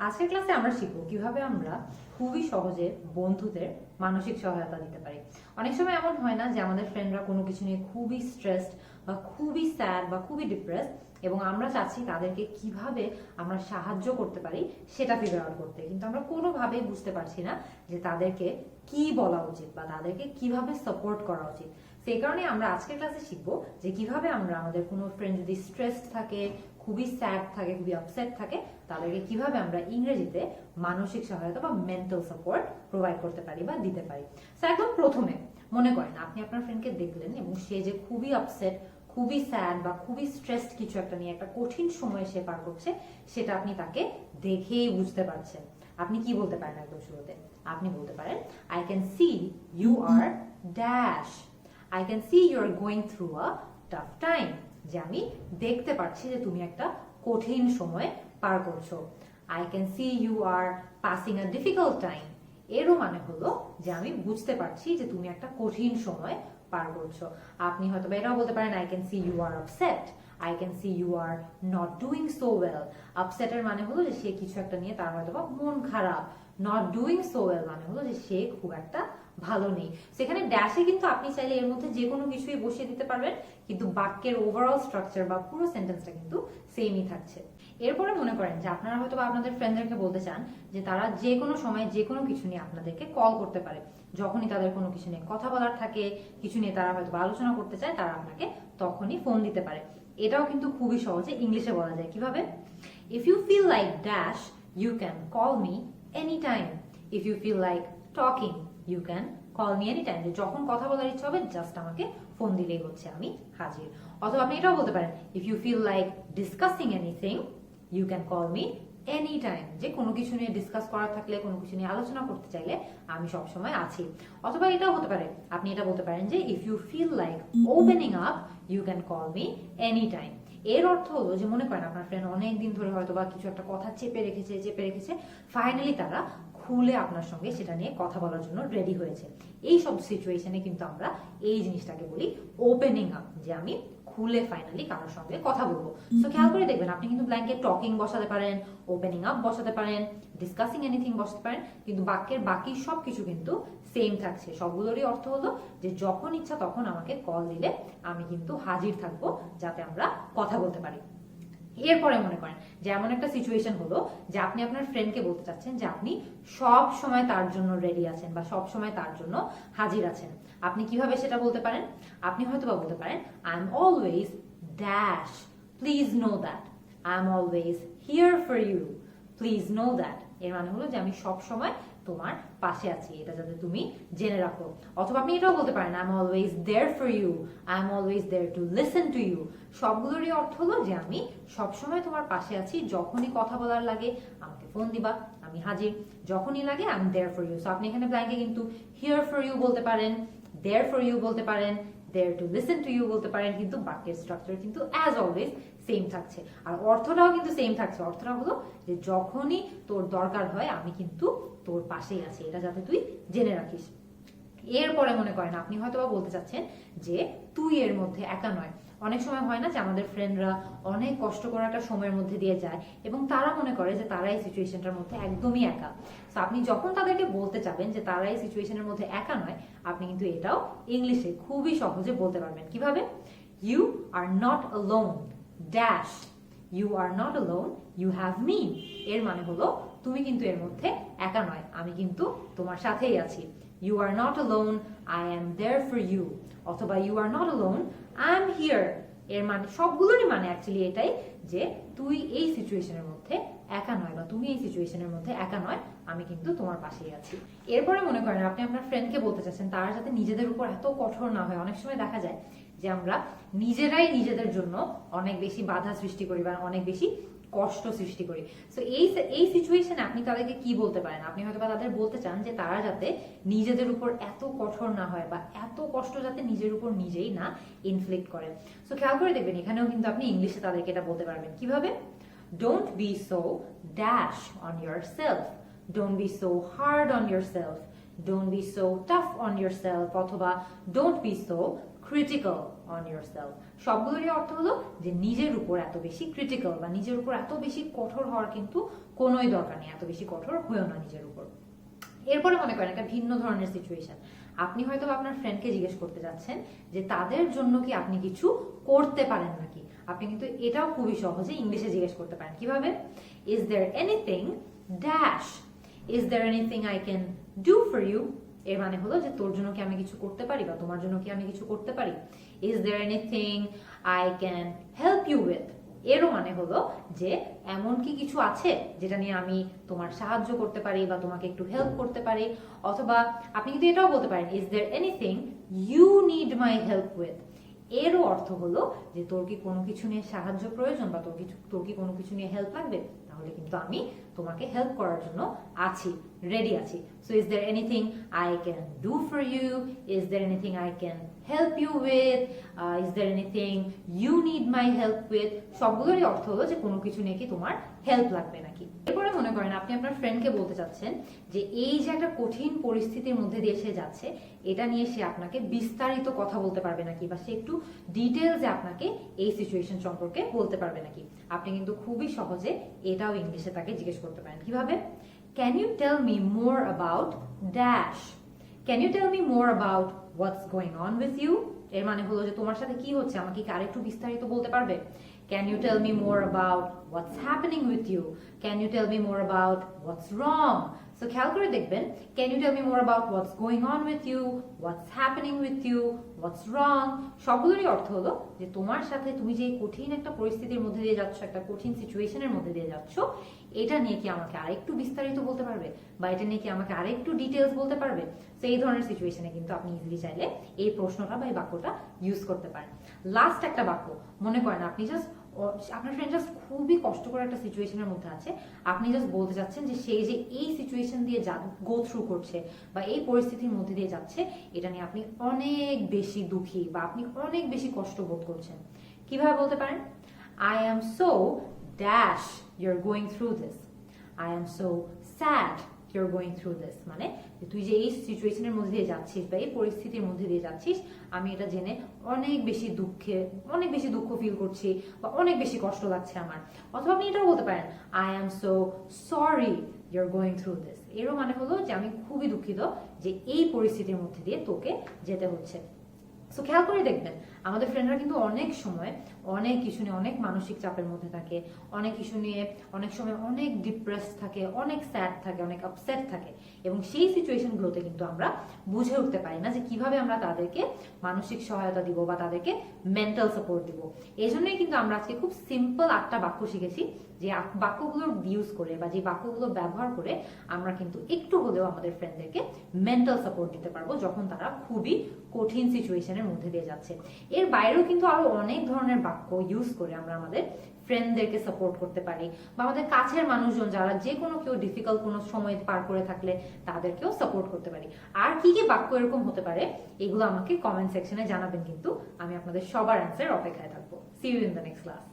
আজকের ক্লাসে আমরা শিখবো কিভাবে আমরা খুবই সহজে বন্ধুদের মানসিক সহায়তা দিতে পারি। অনেক সময় এমন হয় না যে আমাদের ফ্রেন্ডরা কোনো কিছু নিয়ে খুবই স্ট্রেসড বা খুবই স্যাড বা খুবই ডিপ্রেসড, এবং আমরা চাচ্ছি তাদেরকে কিভাবে আমরা সাহায্য করতে পারি সেটা ফিগার আউট করতে, কিন্তু আমরা কোনোভাবেই বুঝতে পারছি না যে তাদেরকে কি বলা উচিত বা তাদেরকে কিভাবে সাপোর্ট করা উচিত। সেই কারণে আমরা আজকের ক্লাসে শিখবো যে কিভাবে আমরা আমাদের কোনো ফ্রেন্ড যদি স্ট্রেসড থাকে, খুবই স্যাড থাকে, খুবই আপসেট থাকে, তাদেরকে কিভাবে আমরা ইংরেজিতে মানসিক সহায়তা বা মেন্টাল সাপোর্ট প্রোভাইড করতে পারি বা দিতে পারি। তো একদম প্রথমে মনে করেন আপনি আপনার ফ্রেন্ডকে দেখলেন এবং সে যে খুবই আপসেট, খুবই স্যাড বা খুবই স্ট্রেসড কিছু একটা নিয়ে একটা কঠিন সময় সে পার করছে, সেটা আপনি তাকে দেখেই বুঝতে পারছেন। আপনি কি বলতে পারেন একদম শুরুতে? আপনি বলতে পারেন, I can see you are dash, I can see you are going through a tough time, যে আমি দেখতে পাচ্ছি যে তুমি একটা কঠিন সময় পার করছো। I can see you are passing a difficult time, এরও মানে হলো যে আমি বুঝতে পারছি যে তুমি একটা কঠিন সময় পার করছো। আপনি হয়তো এটাও বলতে পারেন, I can see you are upset, I can see you are not doing so well. আপসেটের মানে হলো যে সে কিছু একটা নিয়ে তার হয়তো বা মন খারাপ। নট ডুইং সো ওয়েল মানে হলো যে সে খুব একটা ভালো নেই। সেখানে ড্যাশে কিন্তু আপনি চাইলে এর মধ্যে যে কোনো কিছুই বসিয়ে দিতে পারবেন, কিন্তু বাক্যের ওভারঅল স্ট্রাকচার বা পুরো সেন্টেন্সটা কিন্তু সেমই থাকছে। এরপরে মনে করেন যে আপনারা হয়তো আপনাদের ফ্রেন্ডদেরকে বলতে চান যে তারা যে কোনো সময় যে কোনো কিছু নিয়ে আপনাদেরকে কল করতে পারে। যখনই তাদের কোনো কিছু নিয়ে কথা বলার থাকে, কিছু নিয়ে তারা হয়তো আলোচনা করতে চায়, তারা আপনাকে তখনই ফোন দিতে পারে। এটাও কিন্তু খুবই সহজে ইংলিশে বলা যায়। কিভাবে? If you feel like dash you can call me any time. If you feel like talking you can call me any time, যে যখন কথা বলার ইচ্ছা হবে জাস্ট আমাকে ফোন দিলেই হচ্ছে, আমি হাজির। অথবা আপনি এটাও বলতে পারেন, if you feel like discussing anything you can call me any time, যে কোনো কিছু নিয়ে ডিসকাস করার থাকলে, কোনো কিছু নিয়ে আলোচনা করতে চাইলে আমি সবসময় আছি। অথবা এটাও হতে পারে, আপনি এটা বলতে পারেন যে if you feel like opening up you can call me any time. এর অর্থ হলো যে মনে করেন আপনার ফ্রেন্ড অনেক দিন ধরে হয়তো বা কিছু একটা কথা চেপে রেখেছে, ফাইনালি তারা খুলে আপনার সঙ্গে সেটা নিয়ে কথা বলার জন্য রেডি হয়েছে। এই সব সিচুয়েশনে কিন্তু আমরা এই জিনিসটাকে বলি ওপেনিং আপ, যে আমি খুলে ফাইনালি কারোর সঙ্গে কথা বলবো। তো খেয়াল করে দেখবেন, আপনি কিন্তু ব্ল্যাঙ্কে টকিং বসাতে পারেন, ওপেনিং আপ বসাতে পারেন, ডিসকাসিং এনিথিং বসাতে পারেন, কিন্তু বাক্যের বাকি সবকিছু কিন্তু সেম থাকছে। সবগুলোরই অর্থ হলো যে যখন ইচ্ছা তখন আমাকে কল দিলে আমি কিন্তু হাজির থাকবো, যাতে আমরা কথা বলতে পারি। এরপরে মনে করেন যে এমন একটা সিচুয়েশন হলো যে আপনি আপনার ফ্রেন্ডকে বলতে চাচ্ছেন যে আপনি সব সময় তার জন্য রেডি আছেন বা সব সময় তার জন্য হাজির আছেন। আপনি কিভাবে সেটা বলতে পারেন? আপনি হয়তো বা বলতে পারেন, I am always dash, please know that, I am always here for you, please know that. এর মানে হলো যে আমি সব সময় তোমার পাশে আছি, এটা যাতে তুমি জেনে রাখো। অথবা আপনি এটাও বলতে পারেন, I am always there for you, I am always there to listen to you. সবগুলোরই অর্থ হলো যে আমি সবসময় তোমার পাশে আছি, যখনই কথা বলার লাগে আমাকে ফোন দিবা, আমি হাজির। যখনই লাগে I am there for you. So আপনি এখানে ব্ল্যাঙ্কে কিন্তু হিয়ার ফর ইউ বলতে পারেন, দেয়ার ফর ইউ বলতে পারেন, দেয়ার টু লিসেন টু ইউ বলতে পারেন, কিন্তু বাক্যের স্ট্রাকচার কিন্তু অ্যাজ অলওয়েজ সেম থাকছে। আর অর্থটাও কিন্তু সেম থাকছে। অর্থটা হলো যে যখনই তোর দরকার হয় আমি কিন্তু তোর পাশেই আছি, এটা যাতে তুই জেনে রাখিস। এরপরে মনে করেন আপনি হয়তো বা বলতে চাচ্ছেন যে তুই এর মধ্যে একা নয়। অনেক সময় হয় না যে আমাদের ফ্রেন্ডরা অনেক কষ্ট করে একটা সময়ের মধ্যে দিয়ে যায় এবং তারা মনে করে যে তারা এই সিচুয়েশনটার মধ্যে একদমই একা। তো আপনি যখন তাদেরকে বলতে চাবেন যে তারা এই সিচুয়েশনের মধ্যে একা নয়, আপনি কিন্তু এটাও ইংলিশে খুবই সহজে বলতে পারবেন। কিভাবে? You are not alone dash, you are not alone, you have me. এর মানে হলো তুমি কিন্তু এর মধ্যে একা নয়, আমি কিন্তু তোমার সাথেই আছি। You are not alone, I am there for you. অথবা you are not alone, I am here. এর মানে সবগুলোরই মানে অ্যাকচুয়ালি এটাই যে তুই এই সিচুয়েশনের মধ্যে একা নয় বা তুমি এই সিচুয়েশনের মধ্যে একা নয়, আমি কিন্তু তোমার পাশেই আছি। এরপরে মনে করেন আপনি আপনার ফ্রেন্ডকে বলতে চাচ্ছেন তারা যাতে নিজেদের উপর এত কঠোর না হয়। অনেক সময় দেখা যায় যে আমরা নিজেরাই নিজেদের জন্য অনেক বেশি বাধা সৃষ্টি করি বা অনেক বেশি কষ্ট সৃষ্টি করি। সো এই সিচুয়েশনে আপনি তাদেরকে কি বলতে পারেন? আপনি হয়তো বা তাদের বলতে চান যে তারা যাতে নিজেদের উপর এত কঠোর না হয় বা এত কষ্ট যাতে নিজের উপর নিজেই না ইনফ্লিক্ট করে। সো খেয়াল করে দেখবেন এখানেও কিন্তু আপনি ইংলিশে তাদেরকে এটা বলতে পারবেন। কিভাবে? Don't be so dash on yourself, don't be so hard on yourself, don't be so tough on yourself, অথবা don't be so critical on yourself। সবগুলোরই অর্থ হলো যে নিজের উপর এত বেশি ক্রিটিক্যাল বা নিজের উপর এত বেশি কঠোর হওয়ার কিন্তু কোনোই দরকার নেই, এত বেশি কঠোর হয়েও না নিজের উপর। এরপরে মনে করেন একটা ভিন্ন ধরনের সিচুয়েশন, আপনি হয়তো আপনার ফ্রেন্ডকে জিজ্ঞেস করতে যাচ্ছেন যে তাদের জন্য কি আপনি কিছু করতে পারেন নাকি। আপনি কিন্তু এটাও খুবই সহজে ইংলিশে জিজ্ঞেস করতে পারেন। কিভাবে? Is there anything dash, is there anything I can do for you. এর মানে হলো যে তোর জন্য কি আমি কিছু করতে পারি বা তোমার জন্য কি আমি কিছু করতে পারি। Is there anything I can help you with, এরও মানে হলো যে এমন কি কিছু আছে যেটা নিয়ে আমি তোমার সাহায্য করতে পারি বা তোমাকে একটু হেল্প করতে পারি। অথবা আপনি কিন্তু এটাও বলতে পারেন is there anything you need my help with. এরও অর্থ হলো যে তোর কি কোনো কিছু নিয়ে সাহায্য প্রয়োজন বা তোর কি কোনো কিছু নিয়ে হেল্প লাগবে, তাহলে কিন্তু আমি তোমাকে হেল্প করার জন্য আছি, রেডি আছি। So is there anything I can do for you, is there anything I can help you with, is there anything you need my help with, সবগুলোরই অর্থ হলো যে কোনো কিছু নিয়ে কি তোমার হেল্প লাগবে নাকি। এরপরে মনে করেন আপনি আপনার ফ্রেন্ডকে বলতে চাচ্ছেন যে এই যে একটা কঠিন পরিস্থিতির মধ্যে দিয়ে সে যাচ্ছে, এটা নিয়ে সে আপনাকে বিস্তারিত কথা বলতে পারবে নাকি, বা সে একটু ডিটেলসে আপনাকে এই সিচুয়েশন সম্পর্কে বলতে পারবে নাকি। আপনি কিন্তু খুবই সহজে এটাও ইংলিশে তাকে জিজ্ঞেস করতে পারেন। কিভাবে? Can you tell me more about dash, can you tell me more about what's going on with you. এর মানে হলো যে তোমার সাথে কি হচ্ছে আমাকে কি আরেকটু বিস্তারিত বলতে পারবে। Can you tell me more about what's happening with you? Can you tell me more about what's wrong? So খেয়াল করে দেখবেন, can you tell me more about what's going on with you? What's happening with you? What's wrong? সবগুলোরই অর্থ হলো যে তোমার সাথে তুমি যে কঠিন একটা পরিস্থিতির মধ্যে দিয়ে যাচ্ছ, একটা কঠিন সিচুয়েশনের মধ্যে দিয়ে যাচ্ছ, এটা নিয়ে কি আমাকে আরেকটু বিস্তারিত বলতে পারবে বা এটা নিয়ে কি আমাকে আরেকটু ডিটেলস বলতে পারবে। তো এই ধরনের সিচুয়েশনে কিন্তু আপনি ইজিলি চাইলে এই প্রশ্নটা বা এই বাক্যটা ইউজ করতে পারেন। লাস্ট একটা বাক্য, মনে করেন আপনি জাস্ট আপনার ফ্রেন্ড জাস্ট খুবই কষ্টকর একটা সিচুয়েশনের মধ্যে আছে, আপনি জাস্ট বলতে চাচ্ছেন যে সেই যে এই সিচুয়েশন দিয়ে গো থ্রু করছে বা এই পরিস্থিতির মধ্যে দিয়ে যাচ্ছে, এটা নিয়ে আপনি অনেক বেশি দুঃখী বা আপনি অনেক বেশি কষ্ট বোধ করছেন। কিভাবে বলতে পারেন? I am so dash you are going through this, I am so sad you are going through this. মানে তুই যে এই সিচুয়েশনের মধ্যে দিয়ে যাচ্ছিস বা এই পরিস্থিতির মধ্যে দিয়ে যাচ্ছিস, আমি এটা জেনে অনেক বেশি দুঃখ ফিল করছি বা অনেক বেশি কষ্ট লাগছে আমার। অথবা আপনি এটাও বলতে পারেন I am so sorry you are going through this. এরও মানে হলো যে আমি খুবই দুঃখিত যে এই পরিস্থিতির মধ্যে দিয়ে তোকে যেতে হচ্ছে। সো খেয়াল করে দেখবেন আমাদের ফ্রেন্ডরা কিন্তু অনেক সময় অনেক কিছু নিয়ে অনেক মানসিক চাপের মধ্যে থাকে, অনেক কিছু নিয়ে অনেক সময় অনেক ডিপ্রেস থাকে, অনেক স্যাড থাকে, অনেক আপসেট থাকে, এবং সেই সিচুয়েশনগুলোতে কিন্তু আমরা বুঝে উঠতে পারি না যে কিভাবে আমরা তাদেরকে মানসিক সহায়তা দিব বা তাদেরকে মেন্টাল সাপোর্ট দিব। এই জন্যই কিন্তু আমরা আজকে খুব সিম্পল 8টা বাক্য শিখেছি, যে বাক্যগুলোর ইউজ করে বা যে বাক্যগুলো ব্যবহার করে আমরা কিন্তু একটু হলেও আমাদের ফ্রেন্ডদেরকে মেন্টাল সাপোর্ট দিতে পারবো যখন তারা খুবই কঠিন সিচুয়েশনের মধ্যে দিয়ে যাচ্ছে। এর বাইরেও কিন্তু আরো অনেক ধরনের বাক্য ইউজ করে আমরা আমাদের ফ্রেন্ডদেরকে সাপোর্ট করতে পারি, বা আমাদের কাছের মানুষজন যারা যে কোনো কেউ ডিফিকাল্ট কোনো সময় পার করে থাকলে তাদেরকেও সাপোর্ট করতে পারি। আর কি কি বাক্য এরকম হতে পারে এগুলো আমাকে কমেন্ট সেকশনে জানাবেন, কিন্তু আমি আপনাদের সবার অ্যান্সার অপেক্ষায় থাকবো। See you in the next class.